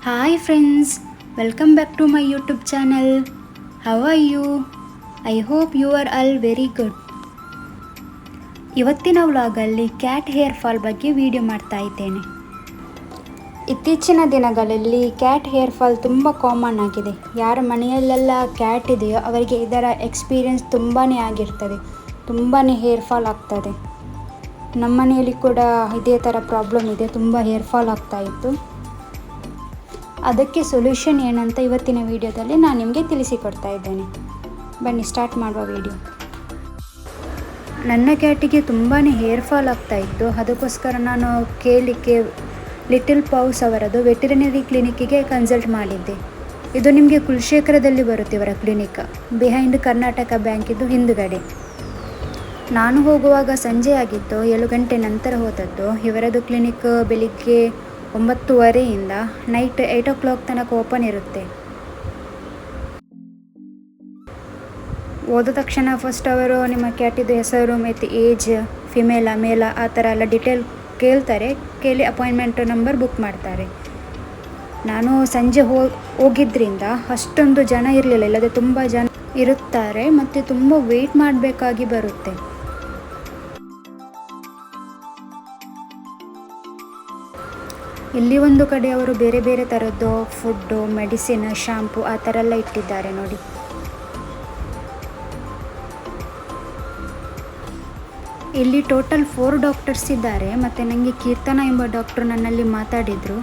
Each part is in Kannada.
Hi friends, welcome back to my YouTube channel. How are you? I hope you are all very good. ಇವತ್ತಿನ ವ್ಲಾಗಲ್ಲಿ ಕ್ಯಾಟ್ ಹೇರ್ ಫಾಲ್ ಬಗ್ಗೆ ವಿಡಿಯೋ ಮಾಡ್ತಾ ಇದ್ದೇನೆ. ಇತ್ತೀಚಿನ ದಿನಗಳಲ್ಲಿ ಕ್ಯಾಟ್ ಹೇರ್ ಫಾಲ್ ತುಂಬ ಕಾಮನ್ ಆಗಿದೆ. ಯಾರ ಮನೆಯಲ್ಲೆಲ್ಲ ಕ್ಯಾಟ್ ಇದೆಯೋ ಅವರಿಗೆ ಇದರ ಎಕ್ಸ್ಪೀರಿಯನ್ಸ್ ತುಂಬಾ ಆಗಿರ್ತದೆ. ತುಂಬಾ ಹೇರ್ ಫಾಲ್ ಆಗ್ತದೆ. ನಮ್ಮ ಮನೆಯಲ್ಲಿ ಕೂಡ ಇದೇ ಥರ ಪ್ರಾಬ್ಲಮ್ ಇದೆ, ತುಂಬ ಹೇರ್ ಫಾಲ್ ಆಗ್ತಾ ಇತ್ತು. ಅದಕ್ಕೆ ಸೊಲ್ಯೂಷನ್ ಏನಂತ ಇವತ್ತಿನ ವಿಡಿಯೋದಲ್ಲಿ ನಾನು ನಿಮಗೆ ತಿಳಿಸಿಕೊಡ್ತಾ ಇದ್ದೇನೆ. ಬನ್ನಿ ಸ್ಟಾರ್ಟ್ ಮಾಡುವ ವಿಡಿಯೋ. ನನ್ನ ಕ್ಯಾಟಿಗೆ ತುಂಬಾ ಹೇರ್ ಫಾಲ್ ಆಗ್ತಾ ಇತ್ತು. ಅದಕ್ಕೋಸ್ಕರ ನಾನು ಕೇಳಲಿಕ್ಕೆ ಲಿಟಲ್ ಪೌಸ್ ಅವರದು ವೆಟರಿನರಿ ಕ್ಲಿನಿಕ್ಕಿಗೆ ಕನ್ಸಲ್ಟ್ ಮಾಡಿದ್ದೆ. ಇದು ನಿಮಗೆ ಕುಲಶೇಖರದಲ್ಲಿ ಬರುತ್ತೆ ಇವರ ಕ್ಲಿನಿಕ್, ಬಿಹೈಂಡ್ ಕರ್ನಾಟಕ ಬ್ಯಾಂಕಿದ್ದು ಹಿಂದುಗಡೆ. ನಾನು ಹೋಗುವಾಗ ಸಂಜೆ ಆಗಿತ್ತು, 7 ಗಂಟೆ ನಂತರ ಹೋದದ್ದು. ಇವರದು ಕ್ಲಿನಿಕ್ ಬೆಳಿಗ್ಗೆ 9:30ಯಿಂದ ನೈಟ್ 8 o'clock ತನಕ ಓಪನ್ ಇರುತ್ತೆ. ಹೋದ ತಕ್ಷಣ ಫಸ್ಟ್ ಅವರು ನಿಮ್ಮ ಕ್ಯಾಟಿದು ಹೆಸರು ಮತ್ತು ಏಜ್, ಫಿಮೇಲ ಮೇಲ ಆ ಥರ ಎಲ್ಲ ಡಿಟೇಲ್ ಕೇಳ್ತಾರೆ. ಕೇಳಿ ಅಪಾಯಿಂಟ್ಮೆಂಟ್ ನಂಬರ್ ಬುಕ್ ಮಾಡ್ತಾರೆ. ನಾನು ಸಂಜೆ ಹೋಗಿದ್ದರಿಂದ ಅಷ್ಟೊಂದು ಜನ ಇರಲಿಲ್ಲ, ಇಲ್ಲದೆ ತುಂಬ ಜನ ಇರುತ್ತಾರೆ ಮತ್ತು ತುಂಬ ವೆಯ್ಟ್ ಮಾಡಬೇಕಾಗಿ ಬರುತ್ತೆ. ಇಲ್ಲಿ ಒಂದು ಕಡೆ ಅವರು ಬೇರೆ ಬೇರೆ ಥರದ್ದು ಫುಡ್ಡು, ಮೆಡಿಸಿನ್, ಶಾಂಪು ಆ ಥರ ಎಲ್ಲ ಇಟ್ಟಿದ್ದಾರೆ ನೋಡಿ. ಇಲ್ಲಿ ಟೋಟಲ್ 4 ಡಾಕ್ಟರ್ಸ್ ಇದ್ದಾರೆ. ಮತ್ತು ನನಗೆ ಕೀರ್ತನ ಎಂಬ ಡಾಕ್ಟ್ರು ನನ್ನಲ್ಲಿ ಮಾತಾಡಿದರು.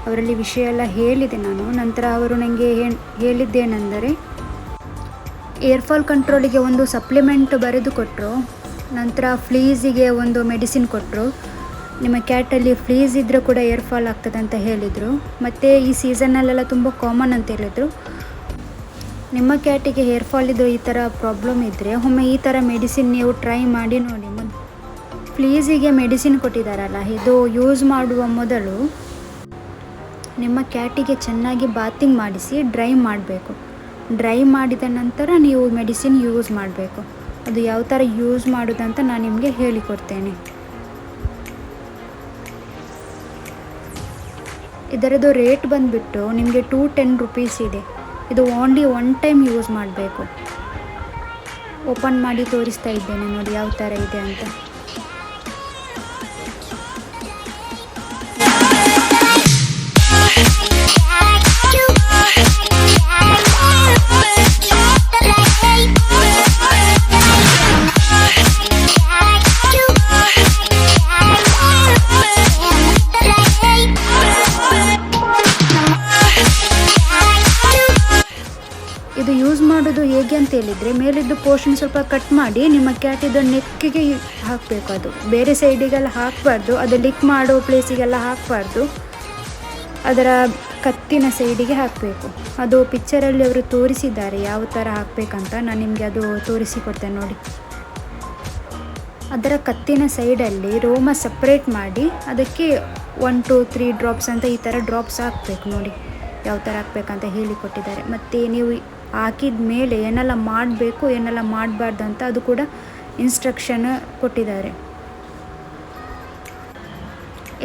ಅವರಲ್ಲಿ ವಿಷಯ ಎಲ್ಲ ಹೇಳಿದೆ ನಾನು. ನಂತರ ಅವರು ನನಗೆ ಹೇಳಿದ್ದೇನೆಂದರೆ ಏರ್ ಫಾಲ್ ಕಂಟ್ರೋಲಿಗೆ ಒಂದು ಸಪ್ಲಿಮೆಂಟ್ ಬರೆದು ಕೊಟ್ಟರು. ನಂತರ ಫ್ಲೀಸಿಗೆ ಒಂದು ಮೆಡಿಸಿನ್ ಕೊಟ್ಟರು. ನಿಮ್ಮ ಕ್ಯಾಟಲ್ಲಿ ಫ್ಲೀಸ್ ಇದ್ದರೂ ಕೂಡ ಏರ್ ಫಾಲ್ ಆಗ್ತದೆ ಅಂತ ಹೇಳಿದರು. ಮತ್ತು ಈ ಸೀಸನ್ನಲ್ಲೆಲ್ಲ ತುಂಬ ಕಾಮನ್ ಅಂತ ಹೇಳಿದರು. ನಿಮ್ಮ ಕ್ಯಾಟಿಗೆ ಹೇರ್ ಫಾಲ್ ಇದ್ದು ಈ ಥರ ಪ್ರಾಬ್ಲಮ್ ಇದ್ದರೆ ಒಮ್ಮೆ ಈ ಥರ ಮೆಡಿಸಿನ್ ನೀವು ಟ್ರೈ ಮಾಡಿ ನೋಡಿ. ಫ್ಲೀಸಿಗೆ ಮೆಡಿಸಿನ್ ಕೊಟ್ಟಿದ್ದಾರಲ್ಲ, ಇದು ಯೂಸ್ ಮಾಡುವ ಮೊದಲು ನಿಮ್ಮ ಕ್ಯಾಟಿಗೆ ಚೆನ್ನಾಗಿ ಬಾತಿಂಗ್ ಮಾಡಿಸಿ ಡ್ರೈ ಮಾಡಬೇಕು. ಡ್ರೈ ಮಾಡಿದ ನಂತರ ನೀವು ಮೆಡಿಸಿನ್ ಯೂಸ್ ಮಾಡಬೇಕು. ಅದು ಯಾವ ಥರ ಯೂಸ್ ಮಾಡೋದಂತ ನಾನು ನಿಮಗೆ ಹೇಳಿಕೊಡ್ತೇನೆ. ಇದರದ್ದು ರೇಟ್ ಬಂದುಬಿಟ್ಟು ನಿಮಗೆ 210 rupees ಇದೆ. ಇದು ಓನ್ಲಿ 1 ಟೈಮ್ ಯೂಸ್ ಮಾಡಬೇಕು. ಓಪನ್ ಮಾಡಿ ತೋರಿಸ್ತಾ ಇದ್ದೇನೆ ನೋಡಿ ಯಾವ ಥರ ಇದೆ ಅಂತ. ಇದು ಯೂಸ್ ಮಾಡೋದು ಹೇಗೆ ಅಂತ ಹೇಳಿದರೆ, ಮೇಲಿದ್ದು ಪೋರ್ಷನ್ ಸ್ವಲ್ಪ ಕಟ್ ಮಾಡಿ ನಿಮ್ಮ ಕ್ಯಾಟಿದ್ದು ನೆಕ್ಕಿಗೆ ಹಾಕಬೇಕು. ಅದು ಬೇರೆ ಸೈಡಿಗೆಲ್ಲ ಹಾಕಬಾರ್ದು, ಅದು ಲಿಕ್ ಮಾಡೋ ಪ್ಲೇಸಿಗೆಲ್ಲ ಹಾಕಬಾರ್ದು, ಅದರ ಕತ್ತಿನ ಸೈಡಿಗೆ ಹಾಕಬೇಕು. ಅದು ಪಿಕ್ಚರಲ್ಲಿ ಅವರು ತೋರಿಸಿದ್ದಾರೆ ಯಾವ ಥರ ಹಾಕಬೇಕಂತ. ನಾನು ನಿಮಗೆ ಅದು ತೋರಿಸಿಕೊಡ್ತೇನೆ ನೋಡಿ. ಅದರ ಕತ್ತಿನ ಸೈಡಲ್ಲಿ ರೋಮ ಸಪ್ರೇಟ್ ಮಾಡಿ ಅದಕ್ಕೆ 1 2 3 ಡ್ರಾಪ್ಸ್ ಅಂತ ಈ ಥರ ಡ್ರಾಪ್ಸ್ ಹಾಕಬೇಕು ನೋಡಿ. ಯಾವ ಥರ ಹಾಕಬೇಕಂತ ಹೇಳಿಕೊಟ್ಟಿದ್ದಾರೆ. ಮತ್ತು ನೀವು ಹಾಕಿದ ಮೇಲೆ ಏನೆಲ್ಲ ಮಾಡಬೇಕು ಏನೆಲ್ಲ ಮಾಡಬಾರ್ದು ಅಂತ ಅದು ಕೂಡ ಇನ್ಸ್ಟ್ರಕ್ಷನ್ ಕೊಟ್ಟಿದ್ದಾರೆ.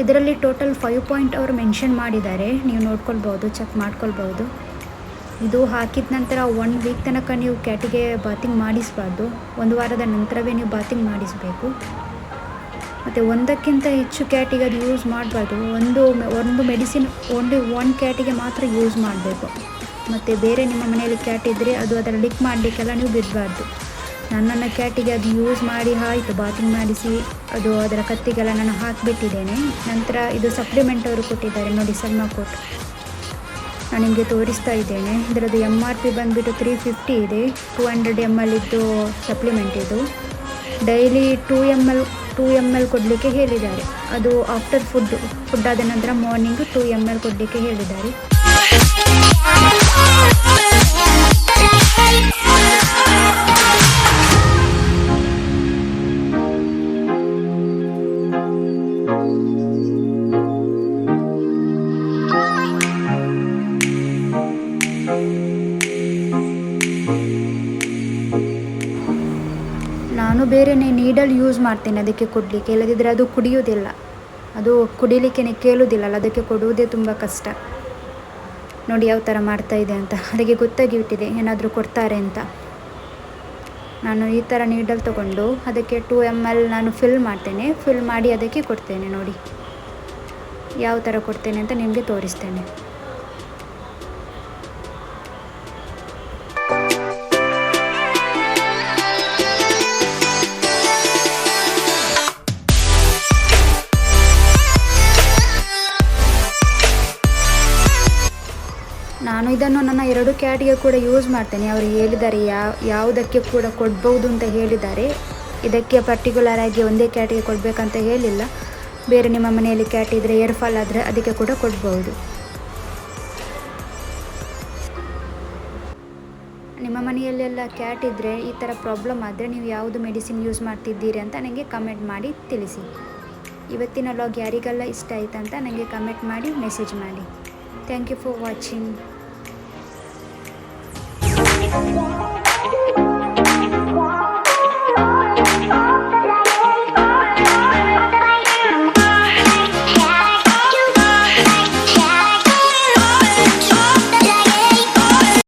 ಇದರಲ್ಲಿ ಟೋಟಲ್ 5 ಪಾಯಿಂಟ್ ಅವರು ಮೆನ್ಷನ್ ಮಾಡಿದ್ದಾರೆ. ನೀವು ನೋಡ್ಕೊಳ್ಬೋದು, ಚೆಕ್ ಮಾಡ್ಕೊಳ್ಬೋದು. ಇದು ಹಾಕಿದ ನಂತರ 1 ವೀಕ್ ತನಕ ನೀವು ಕ್ಯಾಟಿಗೆ ಬಾತಿಂಗ್ ಮಾಡಿಸಬಾರ್ದು. 1 ವಾರದ ನಂತರವೇ ನೀವು ಬಾತಿಂಗ್ ಮಾಡಿಸಬೇಕು. ಮತ್ತು ಒಂದಕ್ಕಿಂತ ಹೆಚ್ಚು ಕ್ಯಾಟಿಗೆ ಅದು ಯೂಸ್ ಮಾಡಬಾರ್ದು. ಒಂದು ಮೆಡಿಸಿನ್ ಓನ್ಲಿ 1 ಕ್ಯಾಟಿಗೆ ಮಾತ್ರ ಯೂಸ್ ಮಾಡಬೇಕು. ಮತ್ತು ಬೇರೆ ನಿಮ್ಮ ಮನೆಯಲ್ಲಿ ಕ್ಯಾಟ್ ಇದ್ದರೆ ಅದು ಅದರ ಲಿಕ್ ಮಾಡಲಿಕ್ಕೆಲ್ಲ ನೀವು ಬಿಡಬಾರ್ದು. ನನ್ನ ಕ್ಯಾಟಿಗೆ ಅದು ಯೂಸ್ ಮಾಡಿ ಆಯಿತು, ಬಾತಿಂಗ್ ಮಾಡಿಸಿ ಅದು ಅದರ ಕತ್ತಿಗೆಲ್ಲ ನಾನು ಹಾಕಿಬಿಟ್ಟಿದ್ದೇನೆ. ನಂತರ ಇದು ಸಪ್ಲಿಮೆಂಟ್ ಅವರು ಕೊಟ್ಟಿದ್ದಾರೆ ನೋಡಿ, ಸಲ್ಮಾಕೋಟ್. ನಾನು ನಿಮಗೆ ತೋರಿಸ್ತಾ ಇದ್ದೇನೆ. ಇದರದ್ದು MRP ಬಂದುಬಿಟ್ಟು 350 ಇದೆ. 200 ml ಇದ್ದು ಸಪ್ಲಿಮೆಂಟ್ ಇದು. ಡೈಲಿ 2 ml ಕೊಡಲಿಕ್ಕೆ ಹೇಳಿದ್ದಾರೆ. ಅದು ಆಫ್ಟರ್ ಫುಡ್ ಆದ ನಂತರ ಮಾರ್ನಿಂಗ್ 2 ml ಕೊಡಲಿಕ್ಕೆ ಹೇಳಿದ್ದಾರೆ. ನಾನು ಬೇರೆಯೇ ನೀಡಲ್ ಯೂಸ್ ಮಾಡ್ತೇನೆ ಅದಕ್ಕೆ ಕೊಡಲಿಕ್ಕೆ, ಇಲ್ಲದಿದ್ದರೆ ಅದು ಕುಡಿಯೋದಿಲ್ಲ. ಅದು ಕುಡಿಲಿಕ್ಕೆ ಕೇಳೋದಿಲ್ಲಲ್ಲ, ಅದಕ್ಕೆ ಕೊಡುವುದೇ ತುಂಬ ಕಷ್ಟ. ನೋಡಿ ಯಾವ ಥರ ಮಾಡ್ತಾ ಇದೆ ಅಂತ. ಅದಕ್ಕೆ ಗೊತ್ತಾಗಿ ಬಿಟ್ಟಿದೆ ಏನಾದರೂ ಕೊಡ್ತಾರೆ ಅಂತ. ನಾನು ಈ ಥರ ನೀಡಲ್ ತೊಗೊಂಡು ಅದಕ್ಕೆ 2 ml ನಾನು ಫಿಲ್ ಮಾಡ್ತೇನೆ. ಫಿಲ್ ಮಾಡಿ ಅದಕ್ಕೆ ಕೊಡ್ತೇನೆ. ನೋಡಿ ಯಾವ ಥರ ಕೊಡ್ತೇನೆ ಅಂತ ನಿಮಗೆ ತೋರಿಸ್ತೇನೆ. ನಾನು ಇದನ್ನು ನನ್ನ 2 ಕ್ಯಾಟಿಗೆ ಕೂಡ ಯೂಸ್ ಮಾಡ್ತೇನೆ. ಅವರು ಹೇಳಿದ್ದಾರೆ ಯಾವುದಕ್ಕೆ ಕೂಡ ಕೊಡ್ಬೋದು ಅಂತ ಹೇಳಿದ್ದಾರೆ. ಇದಕ್ಕೆ ಪರ್ಟಿಕ್ಯುಲರ್ ಆಗಿ ಒಂದೇ ಕ್ಯಾಟಿಗೆ ಕೊಡಬೇಕಂತ ಹೇಳಿಲ್ಲ. ಬೇರೆ ನಿಮ್ಮ ಮನೆಯಲ್ಲಿ ಕ್ಯಾಟ್ ಇದ್ದರೆ, ಏರ್ ಫಾಲ್ ಆದರೆ ಅದಕ್ಕೆ ಕೂಡ ಕೊಡ್ಬೋದು. ನಿಮ್ಮ ಮನೆಯಲ್ಲೆಲ್ಲ ಕ್ಯಾಟ್ ಇದ್ದರೆ ಈ ಥರ ಪ್ರಾಬ್ಲಮ್ ಆದರೆ ನೀವು ಯಾವುದು ಮೆಡಿಸಿನ್ ಯೂಸ್ ಮಾಡ್ತಿದ್ದೀರಿ ಅಂತ ನನಗೆ ಕಮೆಂಟ್ ಮಾಡಿ ತಿಳಿಸಿ. ಇವತ್ತಿನ ವ್ಲಾಗ್ ಯಾರಿಗೆಲ್ಲ ಇಷ್ಟ ಆಯ್ತು ಅಂತ ನನಗೆ ಕಮೆಂಟ್ ಮಾಡಿ ಮೆಸೇಜ್ ಮಾಡಿ. Thank you for watching.